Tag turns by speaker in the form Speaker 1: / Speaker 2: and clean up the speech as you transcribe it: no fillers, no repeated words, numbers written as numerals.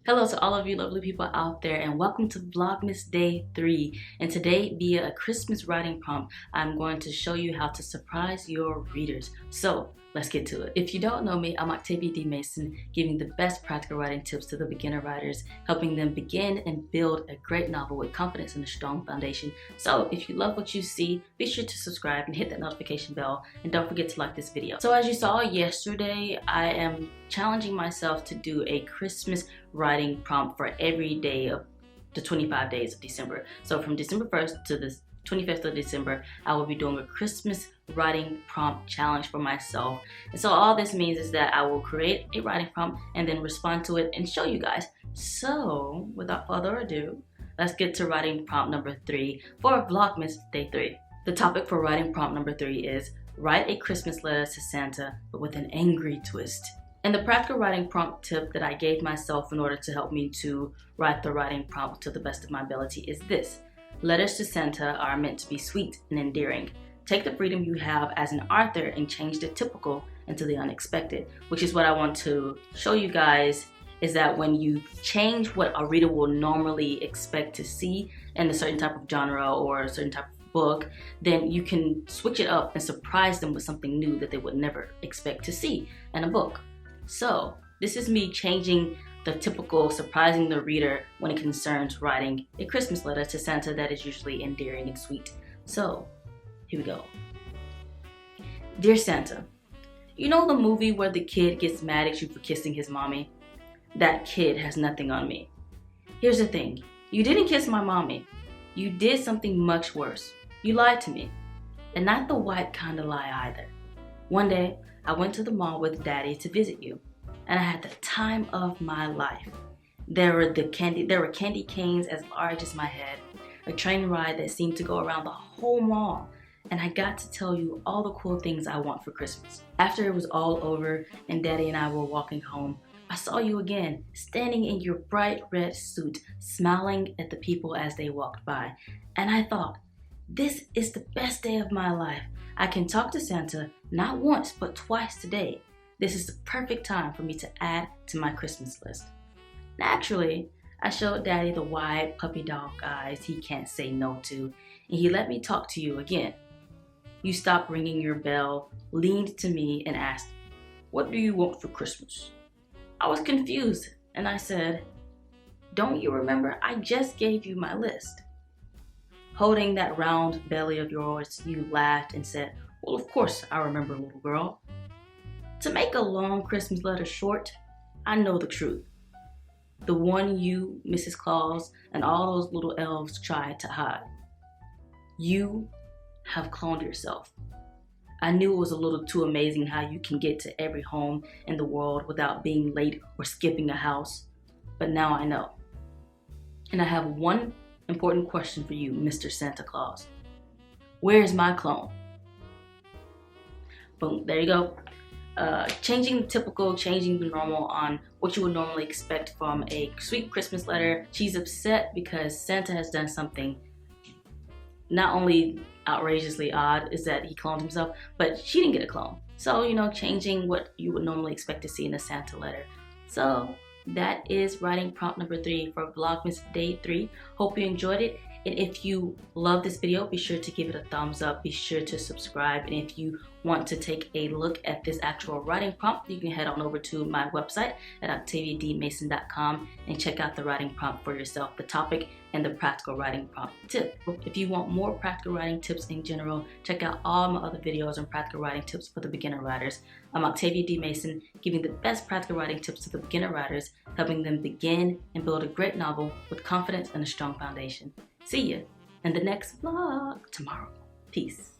Speaker 1: Hello to all of you lovely people out there, and welcome to Vlogmas Day 3. And today, via a Christmas writing prompt, I'm going to show you how to surprise your readers. So let's get to it. If you don't know me, I'm OCTAVIA D. Mason, giving the best practical writing tips to the beginner writers, helping them begin and build a great novel with confidence and a strong foundation. So if you love what you see, be sure to subscribe and hit that notification bell, and don't forget to like this video. So as you saw yesterday, I am challenging myself to do a Christmas writing prompt for every day of the 25 days of December. So from December 1st to the 25th of December, I will be doing a Christmas writing prompt challenge for myself. And so all this means is that I will create a writing prompt and then respond to it and show you guys. So without further ado, let's get to writing prompt number 3 for Vlogmas Day 3. The topic for writing prompt number 3 is write a Christmas letter to Santa, but with an angry twist. And the practical writing prompt tip that I gave myself in order to help me to write the writing prompt to the best of my ability is this. Letters to Santa are meant to be sweet and endearing. Take the freedom you have as an author and change the typical into the unexpected, which is what I want to show you guys, is that when you change what a reader will normally expect to see in a certain type of genre or a certain type of book, then you can switch it up and surprise them with something new that they would never expect to see in a book. So this is me changing the typical, surprising the reader when it concerns writing a Christmas letter to Santa that is usually endearing and sweet. So here we go. Dear Santa, you know the movie where the kid gets mad at you for kissing his mommy? That kid has nothing on me. Here's the thing, you didn't kiss my mommy. You did something much worse. You lied to me. And not the white kind of lie either. One day, I went to the mall with Daddy to visit you, and I had the time of my life. There were candy canes as large as my head, a train ride that seemed to go around the whole mall, and I got to tell you all the cool things I want for Christmas. After it was all over and Daddy and I were walking home, I saw you again, standing in your bright red suit, smiling at the people as they walked by, and I thought, this is the best day of my life. I can talk to Santa not once but twice today. This is the perfect time for me to add to my Christmas list. Naturally, I showed Daddy the wide puppy dog eyes he can't say no to, and he let me talk to you again. You stopped ringing your bell, leaned to me, and asked, "What do you want for Christmas?" I was confused, and I said, "Don't you remember I just gave you my list?" Holding that round belly of yours, you laughed and said, "Well, of course I remember, little girl." To make a long Christmas letter short, I know the truth. The one you, Mrs. Claus, and all those little elves tried to hide. You have cloned yourself. I knew it was a little too amazing how you can get to every home in the world without being late or skipping a house, but now I know. And I have one important question for you, Mr. Santa Claus. Where's my clone? Boom, there you go. Changing the typical, changing the normal on what you would normally expect from a sweet Christmas letter. She's upset because Santa has done something not only outrageously odd, is that he cloned himself, but she didn't get a clone. So, changing what you would normally expect to see in a Santa letter. So that is writing prompt number 3 for Vlogmas Day 3. Hope you enjoyed it. And if you love this video, be sure to give it a thumbs up. Be sure to subscribe. And if you want to take a look at this actual writing prompt, you can head on over to my website at OCTAVIADmason.com and check out the writing prompt for yourself, the topic and the practical writing prompt tip. If you want more practical writing tips in general, check out all my other videos on practical writing tips for the beginner writers. I'm OCTAVIA D. Mason, giving the best practical writing tips to the beginner writers, helping them begin and build a great novel with confidence and a strong foundation. See you in the next vlog tomorrow. Peace.